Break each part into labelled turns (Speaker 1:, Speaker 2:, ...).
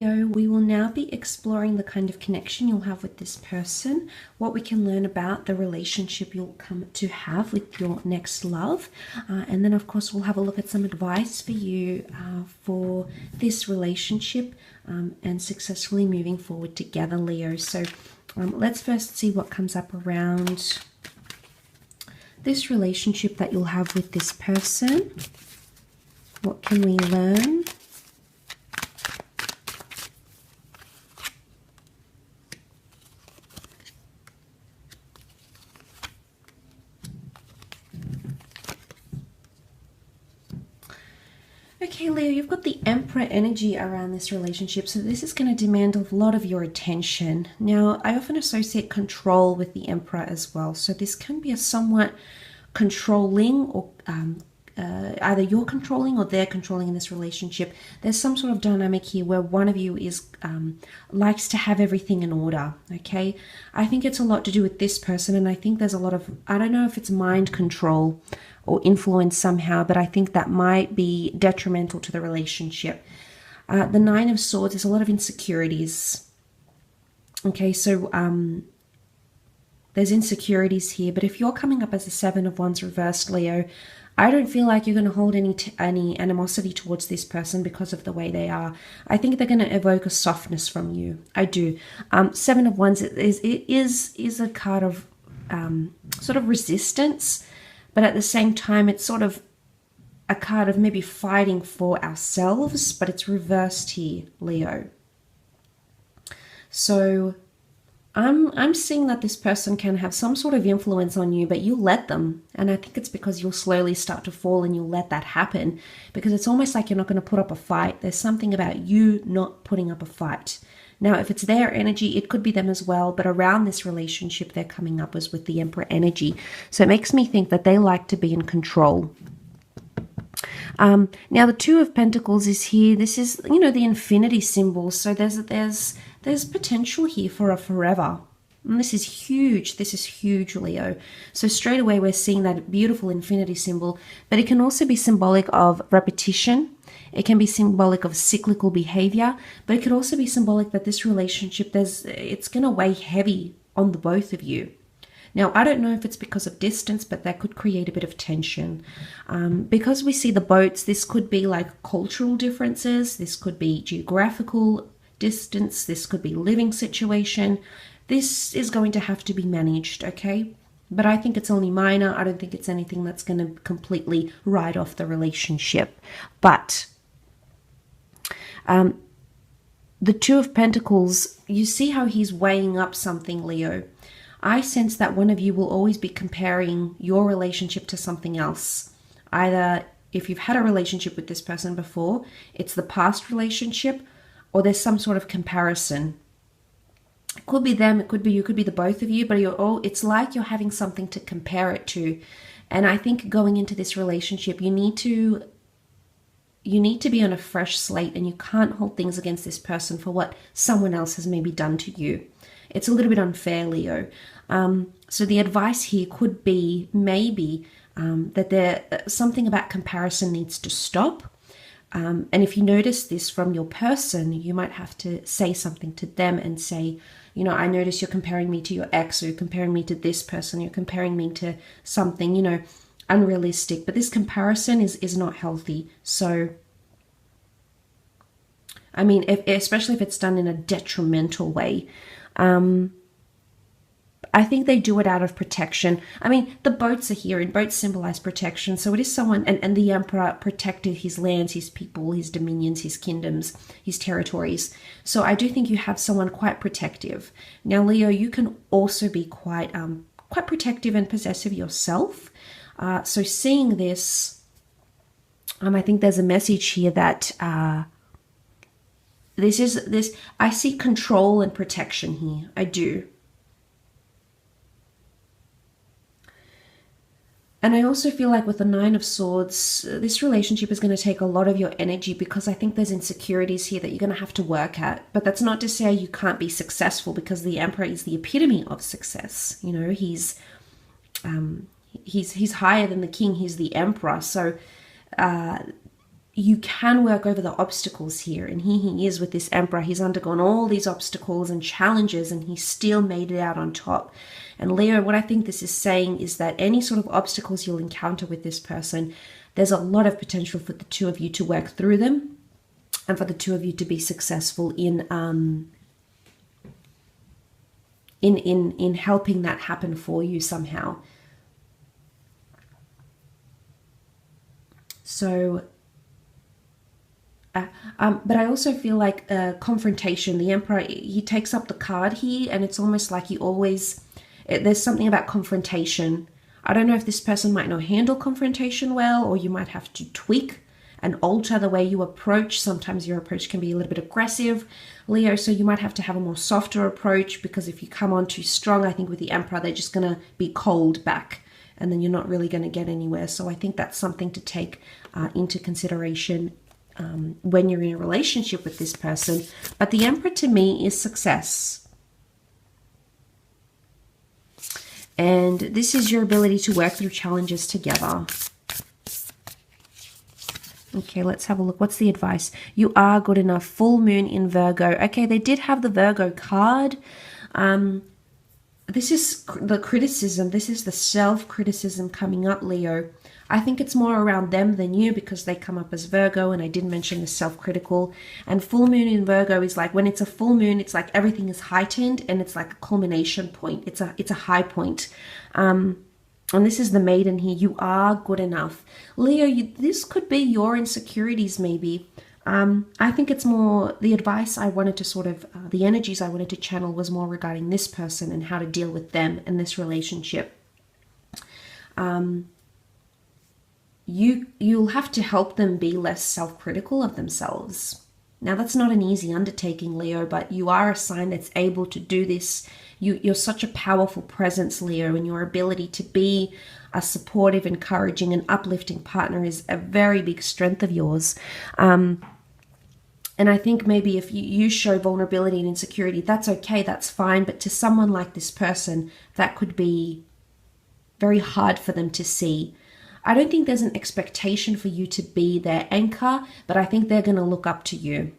Speaker 1: So we will now be exploring the kind of connection you'll have with this person, what we can learn about the relationship you'll come to have with your next love, and then of course we'll have a look at some advice for you for this relationship and successfully moving forward together, Leo. So let's first see what comes up around this relationship that you'll have with this person. What can we learn? Okay, Leo, you've got the Emperor energy around this relationship, so this is going to demand a lot of your attention. Now, I often associate control with the Emperor as well, so this can be a somewhat controlling or either you're controlling or they're controlling in this relationship. There's some sort of dynamic here where one of you is likes to have everything in order, okay? I think it's a lot to do with this person, and I think there's a lot of, I don't know if it's mind control or influence somehow, but I think that might be detrimental to the relationship. The Nine of Swords is a lot of insecurities. Okay, so there's insecurities here, but if you're coming up as a Seven of Wands reversed, Leo, I don't feel like you're going to hold any animosity towards this person because of the way they are. I think they're going to evoke a softness from you. I do. Seven of Wands is a card of sort of resistance, but at the same time, it's sort of a card of maybe fighting for ourselves, but it's reversed here, Leo. So I'm seeing that this person can have some sort of influence on you, but you let them. And I think it's because you'll slowly start to fall and you'll let that happen, because it's almost like you're not going to put up a fight. There's something about you not putting up a fight. Now, if it's their energy, it could be them as well, but around this relationship, they're coming up as with the Emperor energy. So it makes me think that they like to be in control. Now, the Two of Pentacles is here. This is, you know, the infinity symbol. So there's potential here for a forever. And this is huge. This is huge, Leo. So straight away, we're seeing that beautiful infinity symbol, but it can also be symbolic of repetition. It can be symbolic of cyclical behavior, but it could also be symbolic that this relationship, it's going to weigh heavy on the both of you. Now, I don't know if it's because of distance, but that could create a bit of tension. Because we see the boats, this could be like cultural differences. This could be geographical distance. This could be living situation. This is going to have to be managed, okay? But I think it's only minor. I don't think it's anything that's going to completely write off the relationship. But the Two of Pentacles, you see how he's weighing up something, Leo. I sense that one of you will always be comparing your relationship to something else. Either if you've had a relationship with this person before, it's the past relationship, or there's some sort of comparison. It could be them, it could be you, could be the both of you, but it's like you're having something to compare it to. And I think going into this relationship, you need to be on a fresh slate, and you can't hold things against this person for what someone else has maybe done to you. It's a little bit unfair, Leo. So the advice here could be maybe that something about comparison needs to stop. And if you notice this from your person, you might have to say something to them and say, you know, I notice you're comparing me to your ex, or you're comparing me to this person, you're comparing me to something, you know, unrealistic. But this comparison is not healthy. So, I mean, especially if it's done in a detrimental way. I think they do it out of protection. I mean, the boats are here, and boats symbolize protection. So it is someone, and the Emperor protected his lands, his people, his dominions, his kingdoms, his territories. So I do think you have someone quite protective. Now, Leo, you can also be quite protective and possessive yourself. So seeing this, I think there's a message here that I see control and protection here. I do. And I also feel like with the Nine of Swords, this relationship is going to take a lot of your energy, because I think there's insecurities here that you're going to have to work at. But that's not to say you can't be successful, because the Emperor is the epitome of success. You know, he's higher than the king. He's the Emperor. So you can work over the obstacles here. And here he is with this Emperor. He's undergone all these obstacles and challenges, and he still made it out on top. And Leo, what I think this is saying is that any sort of obstacles you'll encounter with this person, there's a lot of potential for the two of you to work through them and for the two of you to be successful in helping that happen for you somehow. So but I also feel like confrontation. The Emperor, he takes up the card here, and it's almost like there's something about confrontation. I don't know if this person might not handle confrontation well, or you might have to tweak and alter the way you approach. Sometimes your approach can be a little bit aggressive, Leo, so you might have to have a more softer approach, because if you come on too strong, I think with the Emperor, they're just going to be cold back, and then you're not really going to get anywhere. So I think that's something to take into consideration when you're in a relationship with this person. But the Emperor to me is success. And this is your ability to work through challenges together. Okay, let's have a look. What's the advice? You are good enough. Full moon in Virgo. Okay, they did have the Virgo card. This is the criticism. This is the self-criticism coming up, Leo. I think it's more around them than you, because they come up as Virgo, and I did mention the self-critical. And full moon in Virgo is like, when it's a full moon, it's like everything is heightened, and it's like a culmination point. It's a high point. And this is the Maiden here. You are good enough. Leo, this could be your insecurities maybe. I think it's more the advice I wanted to sort of, the energies I wanted to channel was more regarding this person and how to deal with them in this relationship. You'll have to help them be less self-critical of themselves. Now, that's not an easy undertaking, Leo, but you are a sign that's able to do this. You're such a powerful presence, Leo, and your ability to be a supportive, encouraging, and uplifting partner is a very big strength of yours. And I think maybe if you show vulnerability and insecurity, that's okay, that's fine. But to someone like this person, that could be very hard for them to see. I don't think there's an expectation for you to be their anchor, but I think they're going to look up to you.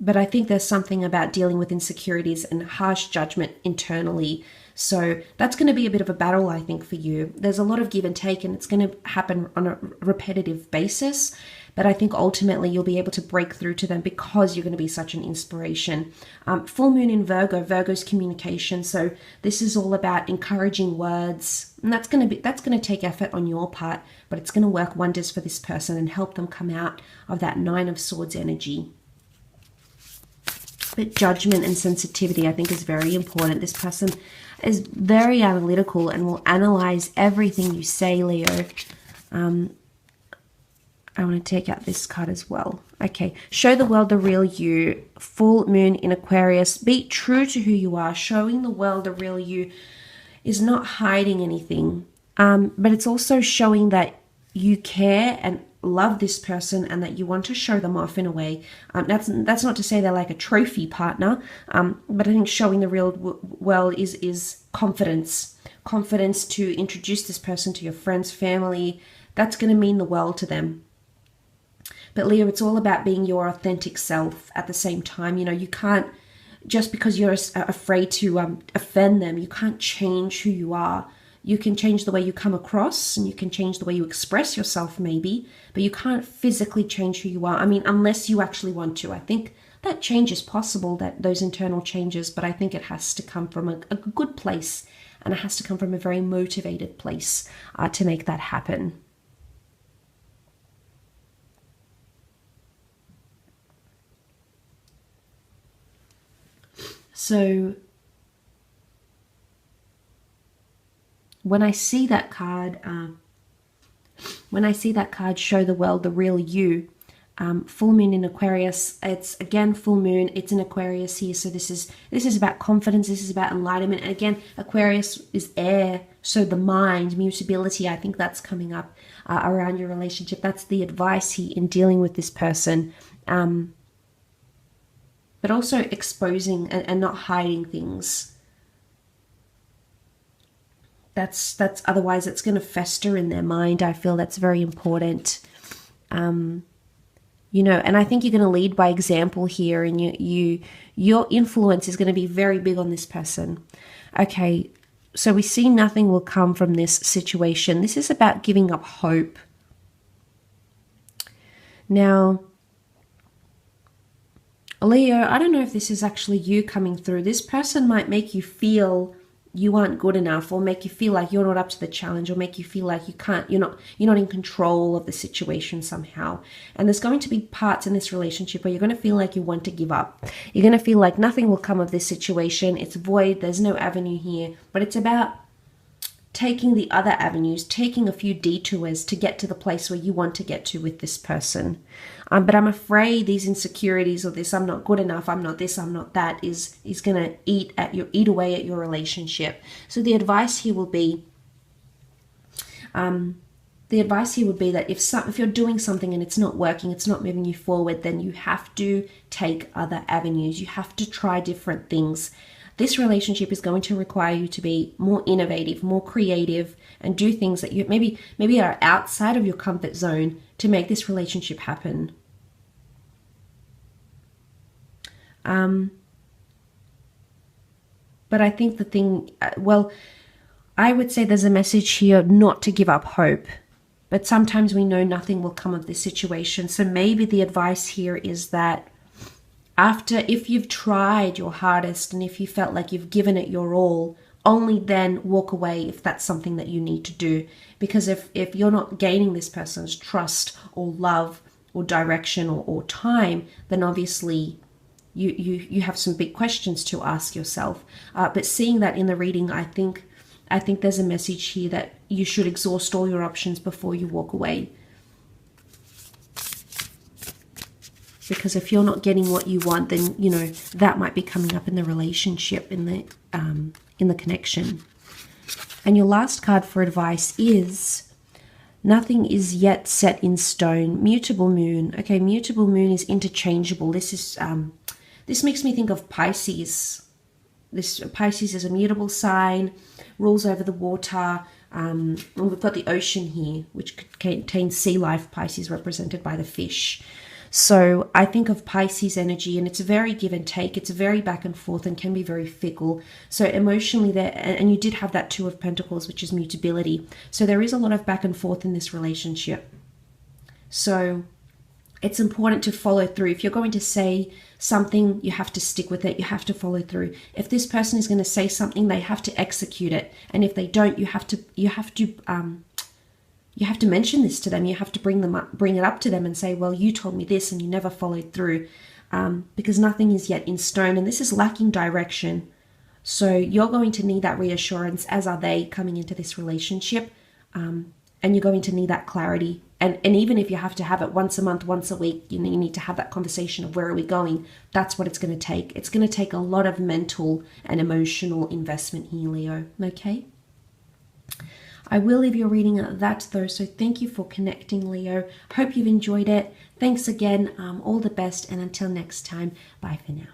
Speaker 1: But I think there's something about dealing with insecurities and harsh judgment internally. So that's going to be a bit of a battle, I think, for you. There's a lot of give and take, and it's going to happen on a repetitive basis. But I think ultimately you'll be able to break through to them because you're going to be such an inspiration. Full moon in Virgo, Virgo's communication. So this is all about encouraging words, and that's going to take effort on your part, but it's going to work wonders for this person and help them come out of that Nine of Swords energy. But judgment and sensitivity, I think, is very important. This person is very analytical and will analyze everything you say, Leo. I want to take out this card as well. Okay, show the world the real you. Full moon in Aquarius. Be true to who you are. Showing the world the real you is not hiding anything, but it's also showing that you care and love this person and that you want to show them off in a way. That's not to say they're like a trophy partner, but I think showing the real world is confidence. Confidence to introduce this person to your friends, family. That's going to mean the world to them. But Leo, it's all about being your authentic self at the same time. You know, you can't, just because you're afraid to offend them, you can't change who you are. You can change the way you come across, and you can change the way you express yourself maybe, but you can't physically change who you are. I mean, unless you actually want to. I think that change is possible, that those internal changes, but I think it has to come from a good place, and it has to come from a very motivated place to make that happen. So when I see that card, show the world the real you, full moon in Aquarius, it's again full moon, it's in Aquarius here, so this is about confidence, this is about enlightenment. And again, Aquarius is air, so the mind, mutability, I think that's coming up around your relationship. That's the advice here in dealing with this person. But also exposing and not hiding things. That's otherwise it's going to fester in their mind. I feel that's very important. you know, and I think you're going to lead by example here, and your influence is going to be very big on this person. Okay, so we see nothing will come from this situation. This is about giving up hope. Now, Leo, I don't know if this is actually you coming through. This person might make you feel you aren't good enough, or make you feel like you're not up to the challenge, or make you feel like you can't, you're not in control of the situation somehow. And there's going to be parts in this relationship where you're going to feel like you want to give up. You're going to feel like nothing will come of this situation. It's void. There's no avenue here. But it's about taking the other avenues, taking a few detours to get to the place where you want to get to with this person. But I'm afraid these insecurities, or this I'm not good enough, I'm not this, I'm not that, is going to eat away at your relationship. So the advice here will be, that if you're doing something and it's not working, it's not moving you forward, then you have to take other avenues. You have to try different things. This relationship is going to require you to be more innovative, more creative, and do things that you maybe are outside of your comfort zone to make this relationship happen. But I think the thing, I would say there's a message here not to give up hope. But sometimes we know nothing will come of this situation. So maybe the advice here is that if you've tried your hardest and if you felt like you've given it your all, only then walk away if that's something that you need to do. Because if you're not gaining this person's trust or love or direction or time, then obviously you have some big questions to ask yourself. But seeing that in the reading, I think there's a message here that you should exhaust all your options before you walk away. Because if you're not getting what you want, then, you know, that might be coming up in the relationship, in the connection. And your last card for advice is nothing is yet set in stone. Mutable moon. Okay, mutable moon is interchangeable. This makes me think of Pisces. Pisces is a mutable sign, rules over the water. And we've got the ocean here, which contains sea life. Pisces represented by the fish. So I think of Pisces energy, and it's very give and take. It's very back and forth and can be very fickle. So emotionally there, and you did have that Two of Pentacles, which is mutability. So there is a lot of back and forth in this relationship. So it's important to follow through. If you're going to say something, you have to stick with it. You have to follow through. If this person is going to say something, they have to execute it. And if they don't, you have to mention this to them. You have to bring it up to them and say, well, you told me this and you never followed through, because nothing is yet in stone, and this is lacking direction. So you're going to need that reassurance, as are they, coming into this relationship, and you're going to need that clarity. And even if you have to have it once a month, once a week, you need to have that conversation of where are we going. That's what it's going to take. It's going to take a lot of mental and emotional investment here, Leo. Okay? I will leave your reading at that though, so thank you for connecting, Leo. Hope you've enjoyed it. Thanks again, all the best, and until next time, bye for now.